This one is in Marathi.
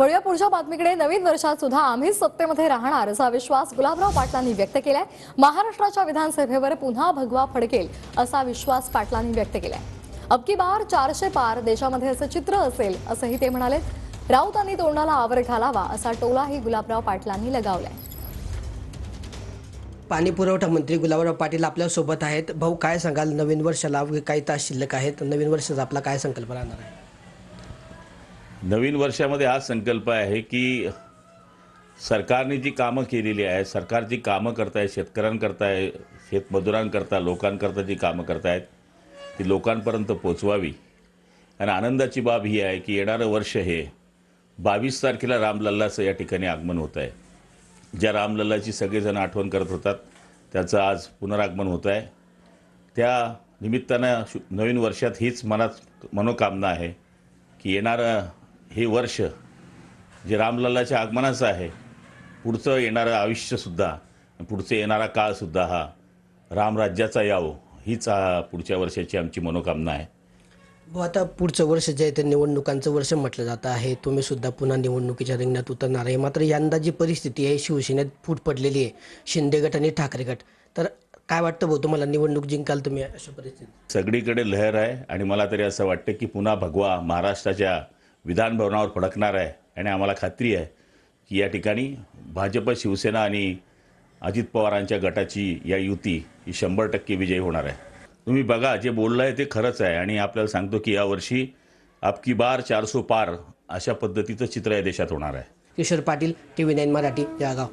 वळूया पुढच्या बातमीकडे। नवीन वर्षात सुद्धा आम्ही सत्तेमध्ये राहणार असा विश्वास गुलाबराव पाटलांनी व्यक्त केलाय। महाराष्ट्राच्या विधानसभेवर पुन्हा भगवा फडकेल असा विश्वास पाटलांनी व्यक्त केलाय। अब की बार 400 पार देशामध्ये असं चित्र असेल असंही ते म्हणाले। राऊतांनी तोंडाला आवर घालावा असा टोलाही गुलाबराव पाटलांनी लगावलाय। पाणी पुरवठा मंत्री गुलाबराव पाटील आपल्या सोबत आहेत। भाऊ, काय सांगाल? नवीन वर्षाला काही तास शिल्लक आहेत, नवीन वर्षाचा आपला काय संकल्प राहणार आहे? नवीन वर्षामध्ये हा संकल्प आहे की सरकारने जी कामं केलेली आहे, सरकार जी कामं करताय, शेतकऱ्यांकरताय, शेतमजुरांकरता, लोकांकरता जी कामं करतायत ती लोकांपर्यंत पोचवावी। आणि आनंदाची बाब ही आहे की येणारं वर्ष हे 22 तारखेला रामलल्लाचं या ठिकाणी आगमन होत आहे। ज्या रामलल्लाची सगळेजण आठवण करत होतात त्याचं आज पुनरागमन होत आहे। त्या निमित्तानं नवीन वर्षात हीच मनोकामना आहे की येणारं हे वर्ष जे रामलल्लाच्या आगमनाचं आहे, पुढचं येणारं आयुष्यसुद्धा, पुढचं येणारा काळसुद्धा हा रामराज्याचा यावं, हीच पुढच्या वर्षाची आमची मनोकामना आहे। भाऊ, आता पुढचं वर्ष जे आहे ते निवडणुकांचं वर्ष म्हटलं जातं आहे। तुम्ही सुद्धा पुन्हा निवडणुकीच्या रिंगणात उतरणार आहे। मात्र यंदा जी परिस्थिती आहे, शिवसेनेत फूट पडलेली आहे, शिंदे गट आणि ठाकरे गट, तर काय वाटतं भाऊ तुम्हाला, निवडणूक जिंकाल तुम्ही अशा परिस्थितीत? सगळीकडे लहर आहे आणि मला तरी असं वाटतं की पुन्हा भगवा महाराष्ट्राच्या विधान भवनावर फडकणार आहे। आणि आम्हाला खात्री आहे की या ठिकाणी भाजप, शिवसेना आणि अजित पवारांच्या गटाची या युती ही 100% विजयी होणार आहे। तुम्ही बघा, जे बोललं आहे ते खरंच आहे आणि आपल्याला सांगतो की यावर्षी अब की बार 400 पार अशा पद्धतीचं चित्र या देशात होणार आहे। किशोर पाटील, TV9 मराठी, जळगाव।